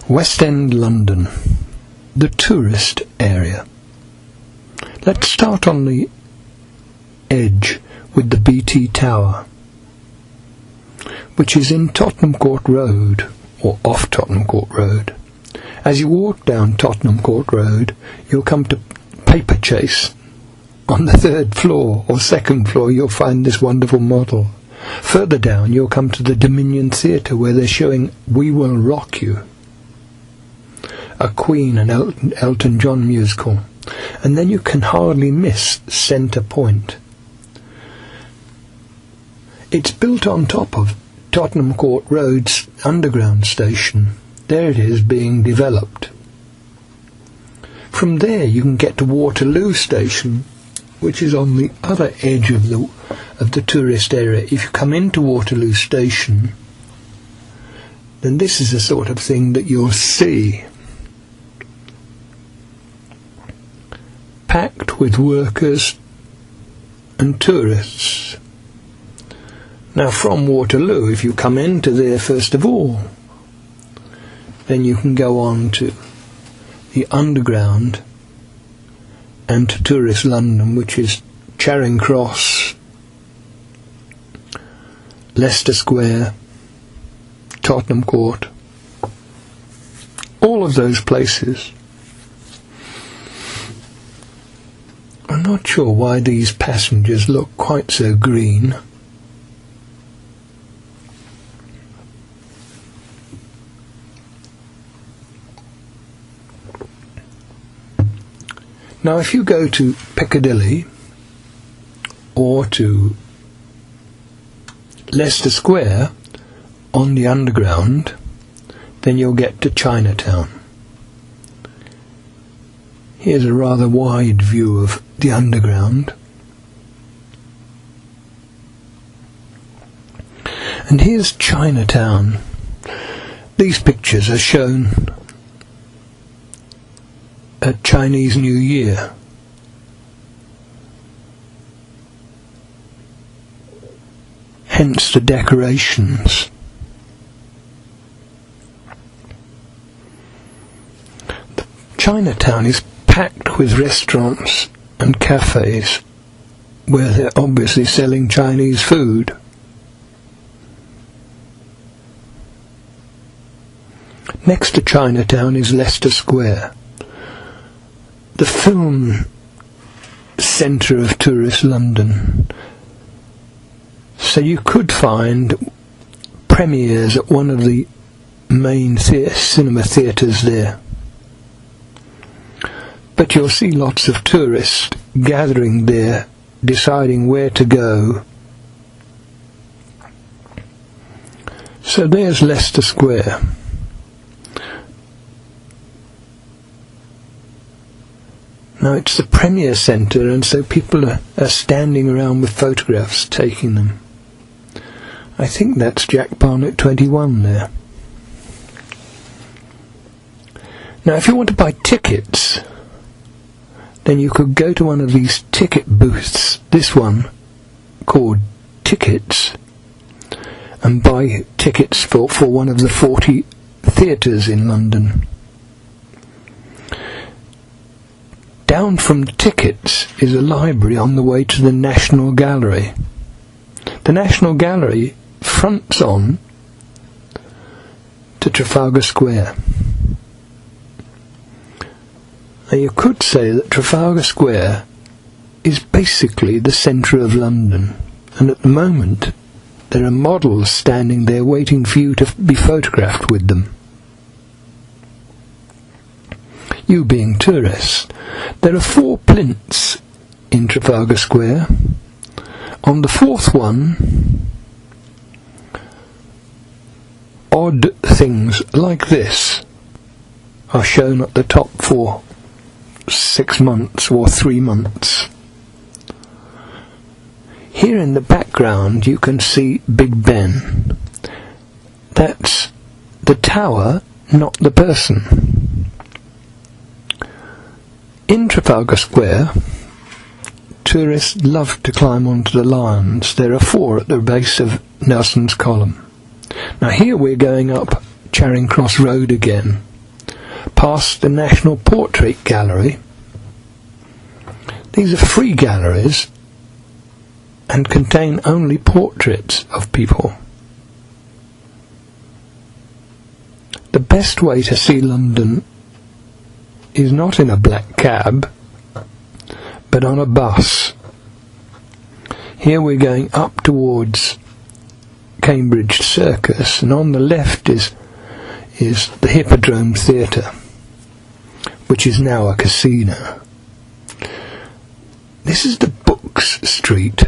West End London, the tourist area. Let's start on the edge with the BT Tower, which is in Tottenham Court Road, or off Tottenham Court Road. As you walk down Tottenham Court Road, you'll come to Paperchase. On the third floor or second floor you'll find this wonderful model. Further down you'll come to the Dominion Theatre, where they're showing We Will Rock You, a Queen and Elton John musical. And then you can hardly miss Centre Point. It's built on top of Tottenham Court Road's underground station. There it is, being developed. From there you can get to Waterloo Station, which is on the other edge of the tourist area. If you come into Waterloo Station, then this is the sort of thing that you'll see. Packed with workers and tourists. Now from Waterloo, if you come into there first of all, then you can go on to the underground and to tourist London, which is Charing Cross, Leicester Square, Tottenham Court, all of those places. I'm not sure why these passengers look quite so green. Now if you go to Piccadilly or to Leicester Square on the underground, then you'll get to Chinatown. Here's a rather wide view of the underground. And here's Chinatown. These pictures are shown at Chinese New Year. Hence the decorations. Chinatown is packed with restaurants and cafes where they're obviously selling Chinese food. Next to Chinatown is Leicester Square, the film centre of tourist London. So you could find premieres at one of the main cinema theatres there. But you'll see lots of tourists gathering there, deciding where to go. So there's Leicester Square. Now it's the Premier Centre, and so people are standing around with photographs, taking them. I think that's Jack Barnett 21 there. Now if you want to buy tickets, then you could go to one of these ticket booths, this one called Tickets, and buy tickets for one of the 40 theatres in London. Down from the Tickets is a library on the way to the National Gallery. The National Gallery fronts on to Trafalgar Square. Now you could say that Trafalgar Square is basically the centre of London, and at the moment there are models standing there waiting for you to be photographed with them. You being tourists. There are 4 plinths in Trafalgar Square. On the 4th one, odd things like this are shown at the top for 6 months or 3 months. Here in the background you can see Big Ben. That's the tower, not the person. In Trafalgar Square, tourists love to climb onto the lions. There are 4 at the base of Nelson's Column. Now here we're going up Charing Cross Road again, past the National Portrait Gallery. These are free galleries and contain only portraits of people. The best way to see London is not in a black cab, but on a bus. Here we're going up towards Cambridge Circus, and on the left is the Hippodrome Theatre, which is now a casino. This is the Books Street.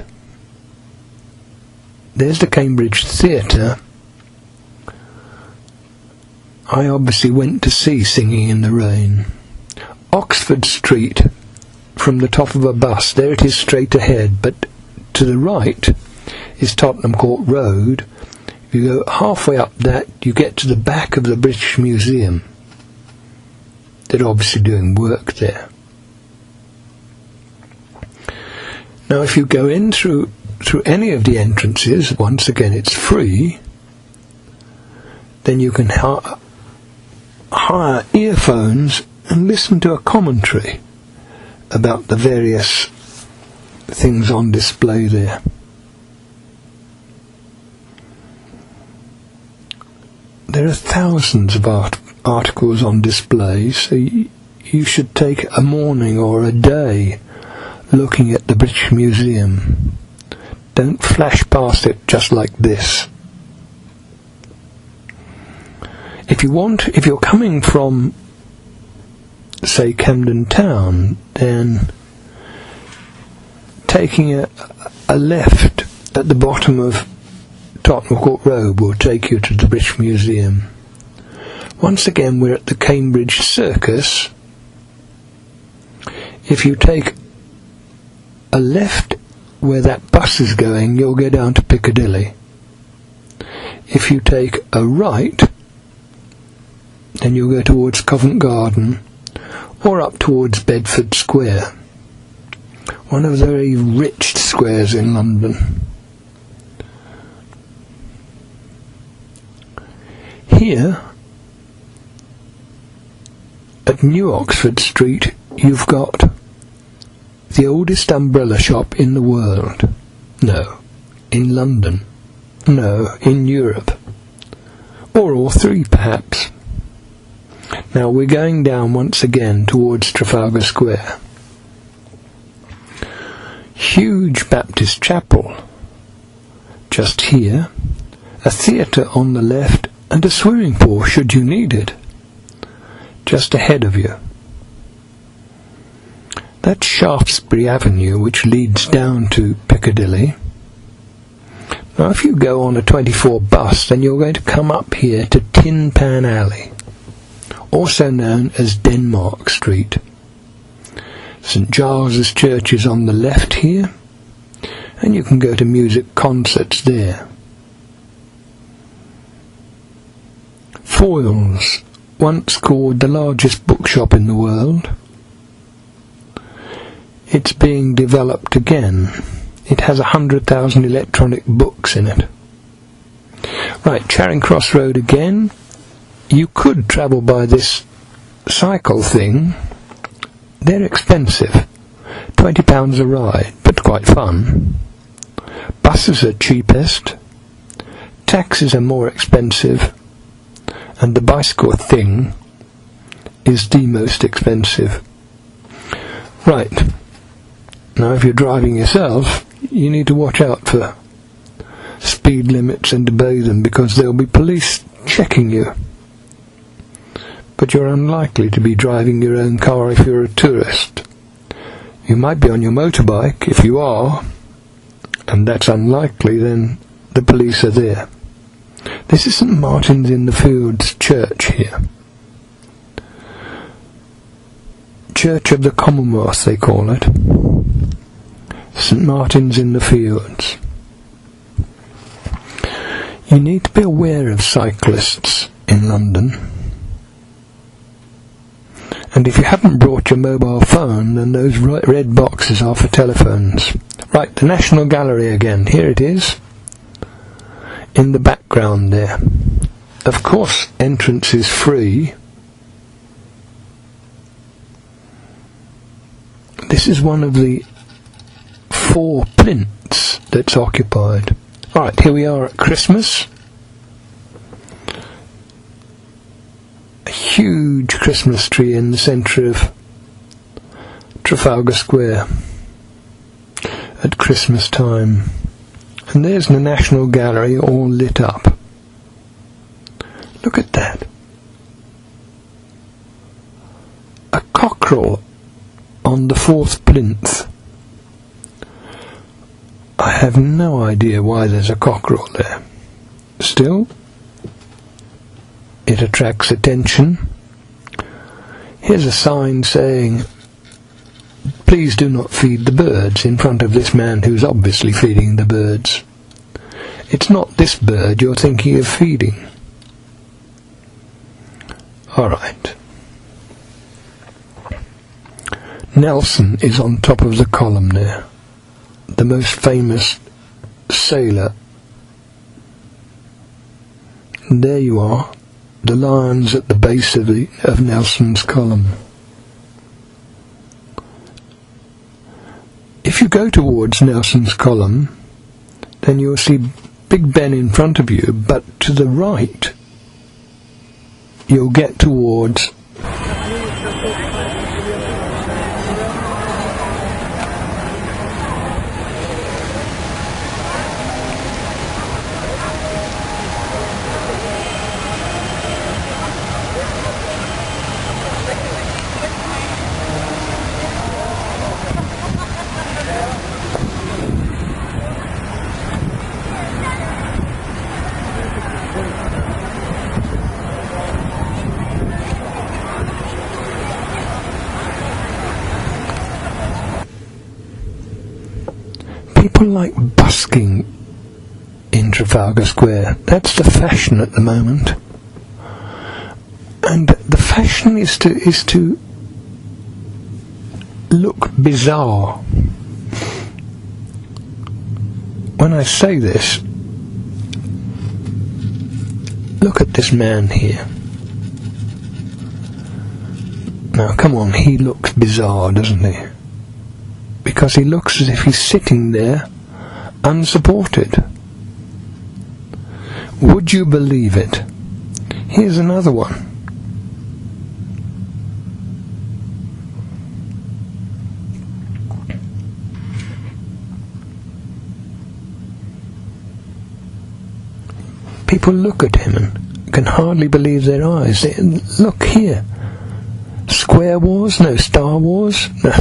There's the Cambridge Theatre. I obviously went to see Singing in the Rain. Oxford Street, from the top of a bus, there it is straight ahead, but to the right is Tottenham Court Road. If you go halfway up that, you get to the back of the British Museum. They're obviously doing work there. Now if you go in through any of the entrances, once again it's free, then you can hire earphones and listen to a commentary about the various things on display there. There are thousands of articles on display, so you should take a morning or a day looking at the British Museum. Don't flash past it just like this. If you're coming from, say, Camden Town, then taking a left at the bottom of Tottenham Court Road will take you to the British Museum. Once again, we're at the Cambridge Circus. If you take a left where that bus is going, you'll go down to Piccadilly. If you take a right, then you'll go towards Covent Garden or up towards Bedford Square, one of the very rich squares in London. Here, at New Oxford Street, you've got the oldest umbrella shop in the world. No, in London. No, in Europe. Or all three, perhaps. Now we're going down once again towards Trafalgar Square. Huge Baptist chapel just here, a theatre on the left, and a swimming pool should you need it just ahead of you. That's Shaftesbury Avenue, which leads down to Piccadilly. Now if you go on a 24 bus, then you're going to come up here to Tin Pan Alley, also known as Denmark Street. St Giles's Church is on the left here, and you can go to music concerts there. Foyles, once called the largest bookshop in the world. It's being developed again. It has 100,000 electronic books in it. Right, Charing Cross Road again. You could travel by this cycle thing. They're expensive. £20 a ride, but quite fun. Buses are cheapest. Taxis are more expensive. And the bicycle thing is the most expensive. Right. Now if you're driving yourself, you need to watch out for speed limits and obey them, because there'll be police checking you. But you're unlikely to be driving your own car if you're a tourist. You might be on your motorbike. If you are, and that's unlikely, then the police are there. This is St Martin's in the Fields Church here. Church of the Commonwealth, they call it. St Martin's in the Fields. You need to be aware of cyclists in London. And if you haven't brought your mobile phone, then those red boxes are for telephones. Right, the National Gallery again. Here it is. In the background there. Of course, entrance is free. This is one of the 4 plinths that's occupied. Alright, here we are at Christmas. A huge Christmas tree in the centre of Trafalgar Square at Christmas time. And there's the National Gallery all lit up. Look at that. A cockerel on the 4th plinth. I have no idea why there's a cockerel there. Still, it attracts attention. Here's a sign saying, "Please do not feed the birds," in front of this man who's obviously feeding the birds. It's not this bird you're thinking of feeding. Alright. Nelson is on top of the column there. The most famous sailor. And there you are, the lions at the base of Nelson's column. If you go towards Nelson's column, then you'll see Big Ben in front of you, but to the right you'll get towards people like busking in Trafalgar Square. That's the fashion at the moment. And the fashion is to look bizarre. When I say this, look at this man here. Now come on, he looks bizarre, doesn't he? Because he looks as if he's sitting there unsupported. Would you believe it? Here's another one. People look at him and can hardly believe their eyes. Look here. Square Wars? No. Star Wars? No.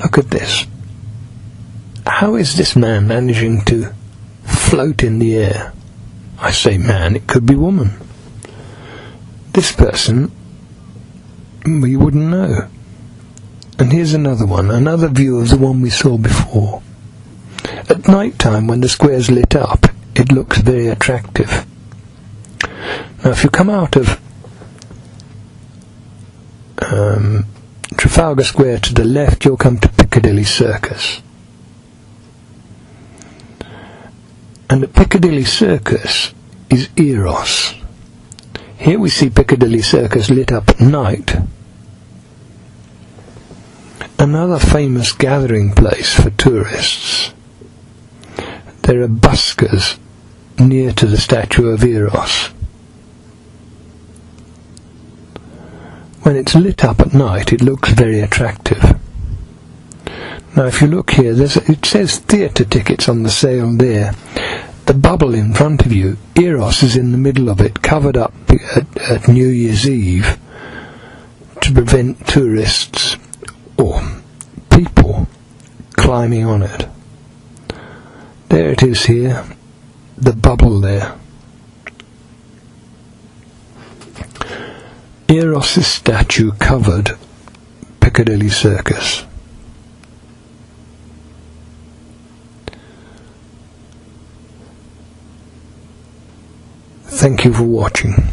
Look at this. How is this man managing to float in the air? I say man, it could be woman. This person, we wouldn't know. And here's another one, another view of the one we saw before. At night time, when the square's lit up, it looks very attractive. Now if you come out of Trafalgar Square to the left, you'll come to Piccadilly Circus. And the Piccadilly Circus is Eros. Here we see Piccadilly Circus lit up at night. Another famous gathering place for tourists. There are buskers near to the statue of Eros. When it's lit up at night, it looks very attractive. Now if you look here, it says theatre tickets on the sale there. The bubble in front of you, Eros is in the middle of it, covered up at New Year's Eve to prevent tourists or people climbing on it. There it is here, the bubble there. Eros' statue covered Piccadilly Circus. Thank you for watching.